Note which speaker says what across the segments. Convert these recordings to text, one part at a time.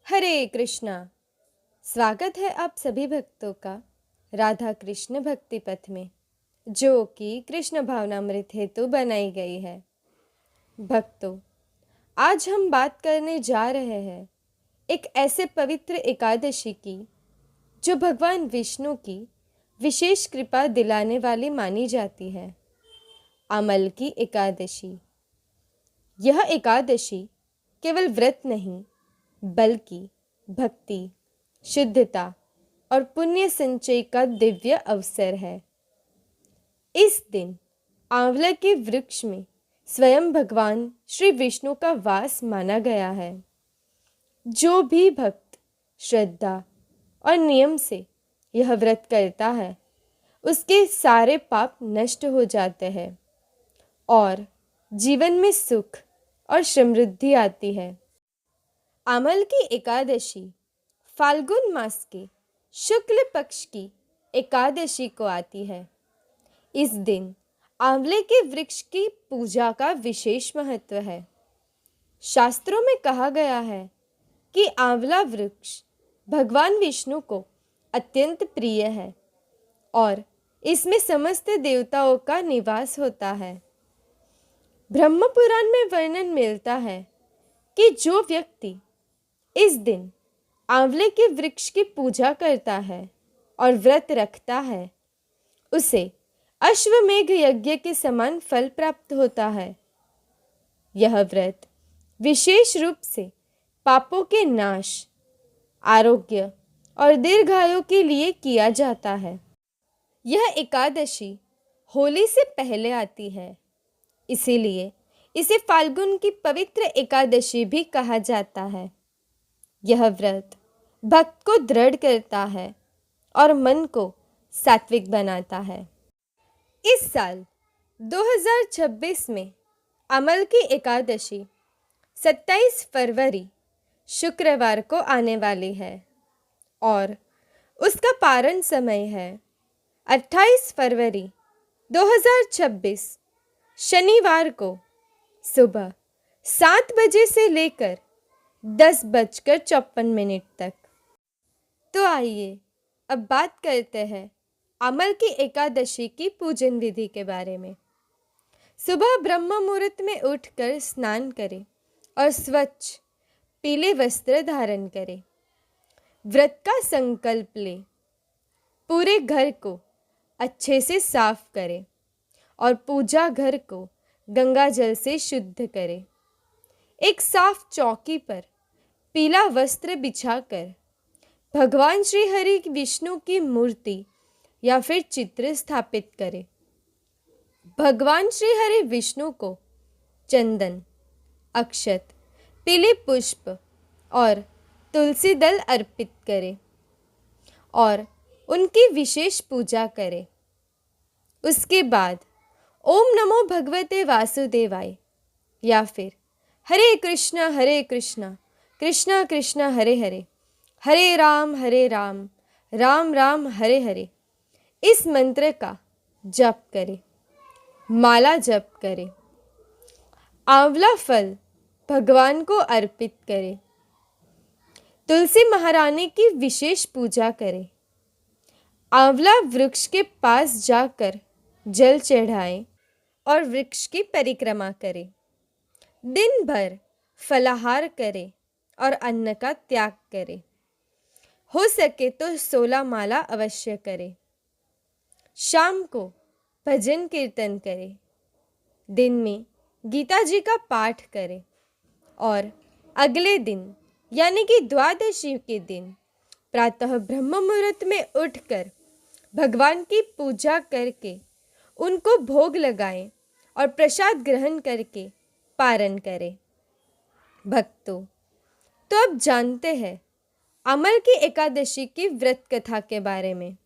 Speaker 1: हरे कृष्णा। स्वागत है आप सभी भक्तों का राधा कृष्ण भक्ति पथ में, जो कि कृष्ण भावनामृत हेतु बनाई गई है। भक्तों, आज हम बात करने जा रहे हैं एक ऐसे पवित्र एकादशी की जो भगवान विष्णु की विशेष कृपा दिलाने वाली मानी जाती है, अमल की एकादशी। यह एकादशी केवल व्रत नहीं, बल्कि भक्ति, शुद्धता और पुण्य संचय का दिव्य अवसर है। इस दिन आंवला के वृक्ष में स्वयं भगवान श्री विष्णु का वास माना गया है। जो भी भक्त श्रद्धा और नियम से यह व्रत करता है, उसके सारे पाप नष्ट हो जाते हैं और जीवन में सुख और समृद्धि आती है। अमल की एकादशी फाल्गुन मास के शुक्ल पक्ष की एकादशी को आती है। इस दिन आंवले के वृक्ष की पूजा का विशेष महत्व है। शास्त्रों में कहा गया है कि आंवला वृक्ष भगवान विष्णु को अत्यंत प्रिय है और इसमें समस्त देवताओं का निवास होता है। ब्रह्म पुराण में वर्णन मिलता है कि जो व्यक्ति इस दिन आंवले के वृक्ष की पूजा करता है और व्रत रखता है, उसे अश्वमेघ यज्ञ के समान फल प्राप्त होता है। यह व्रत विशेष रूप से पापों के नाश, आरोग्य और दीर्घायु के लिए किया जाता है। यह एकादशी होली से पहले आती है, इसीलिए इसे फाल्गुन की पवित्र एकादशी भी कहा जाता है। यह व्रत भक्त को दृढ़ करता है और मन को सात्विक बनाता है। इस साल 2026 में अमल की एकादशी 27 फरवरी शुक्रवार को आने वाली है और उसका पारण समय है 28 फरवरी 2026 शनिवार को सुबह 7 बजे से लेकर 10:54 तक। तो आइए अब बात करते हैं अमल की एकादशी की पूजन विधि के बारे में। सुबह ब्रह्म मुहूर्त में उठकर स्नान करें और स्वच्छ पीले वस्त्र धारण करें। व्रत का संकल्प लें। पूरे घर को अच्छे से साफ करें और पूजा घर को गंगा जल से शुद्ध करें। एक साफ चौकी पर पीला वस्त्र बिछाकर भगवान श्री हरि विष्णु की मूर्ति या फिर चित्र स्थापित करें। भगवान श्री हरि विष्णु को चंदन, अक्षत, पीले पुष्प और तुलसी दल अर्पित करें और उनकी विशेष पूजा करें। उसके बाद ओम नमो भगवते वासुदेवाय या फिर हरे कृष्णा कृष्णा कृष्णा हरे हरे, हरे राम राम राम हरे हरे इस मंत्र का जप करें। माला जप करें। आंवला फल भगवान को अर्पित करें। तुलसी महारानी की विशेष पूजा करें। आंवला वृक्ष के पास जाकर जल चढ़ाएं और वृक्ष की परिक्रमा करें। दिन भर फलाहार करें और अन्न का त्याग करें। हो सके तो 16 माला अवश्य करें। शाम को भजन कीर्तन करें। दिन में गीता जी का पाठ करें और अगले दिन यानी कि द्वादशी के दिन प्रातः ब्रह्म मुहूर्त में उठकर भगवान की पूजा करके उनको भोग लगाएं और प्रसाद ग्रहण करके पारण करें। भक्तों, तो अब जानते हैं अमल की एकादशी की व्रत कथा के बारे में।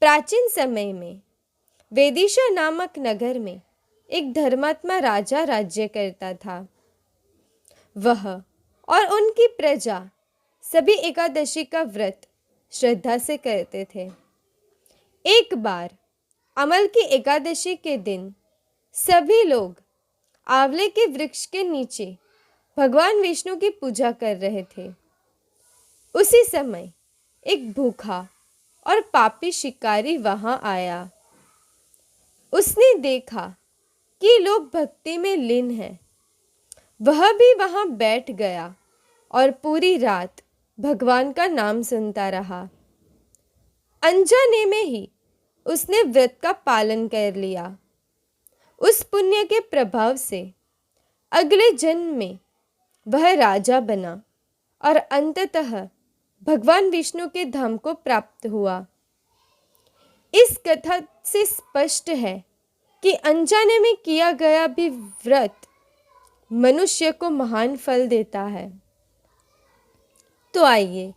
Speaker 1: प्राचीन समय में वेदिशा नामक नगर में एक धर्मात्मा राजा राज्य करता था। वह और उनकी प्रजा सभी एकादशी का व्रत श्रद्धा से करते थे। एक बार अमल की एकादशी के दिन सभी लोग आंवले के वृक्ष के नीचे भगवान विष्णु की पूजा कर रहे थे। उसी समय एक भूखा और पापी शिकारी वहां आया। उसने देखा कि लोग भक्ति में लीन हैं। वह भी वहां बैठ गया और पूरी रात भगवान का नाम सुनता रहा। अनजाने में ही उसने व्रत का पालन कर लिया। उस पुण्य के प्रभाव से अगले जन्म में वह राजा बना और अंततः भगवान विष्णु के धाम को प्राप्त हुआ। इस कथा से स्पष्ट है कि अनजाने में किया गया भी व्रत मनुष्य को महान फल देता है। तो आइए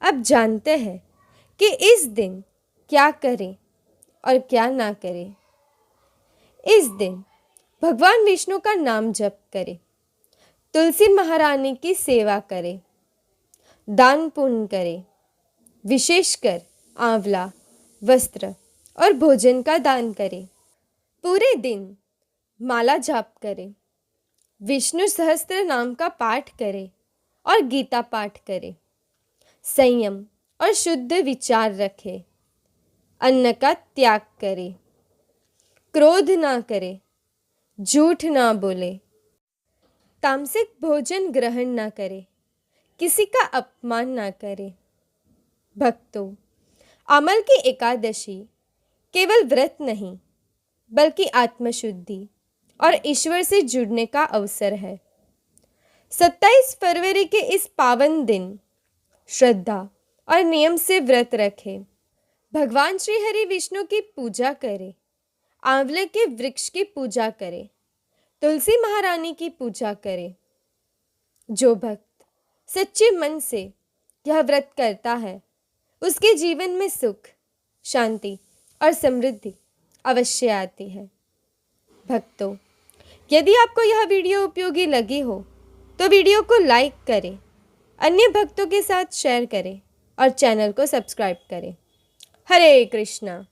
Speaker 1: अब जानते हैं कि इस दिन क्या करें और क्या ना करें। इस दिन भगवान विष्णु का नाम जप करें, तुलसी महारानी की सेवा करें, दान पुण्य करें, विशेषकर आंवला, वस्त्र और भोजन का दान करें। पूरे दिन माला जाप करें, विष्णु सहस्त्र नाम का पाठ करें और गीता पाठ करें। संयम और शुद्ध विचार रखें, अन्न का त्याग करें, क्रोध ना करे, झूठ ना बोले, तामसिक भोजन ग्रहण ना करे, किसी का अपमान ना करे। भक्तों, अमल की एकादशी केवल व्रत नहीं बल्कि आत्मशुद्धि और ईश्वर से जुड़ने का अवसर है। 27 फरवरी के इस पावन दिन श्रद्धा और नियम से व्रत रखें, भगवान श्री हरि विष्णु की पूजा करें, आंवले के वृक्ष की पूजा करें, तुलसी महारानी की पूजा करें। जो भक्त सच्चे मन से यह व्रत करता है उसके जीवन में सुख, शांति और समृद्धि अवश्य आती है। भक्तों, यदि आपको यह वीडियो उपयोगी लगी हो तो वीडियो को लाइक करें, अन्य भक्तों के साथ शेयर करें और चैनल को सब्सक्राइब करें। हरे कृष्णा।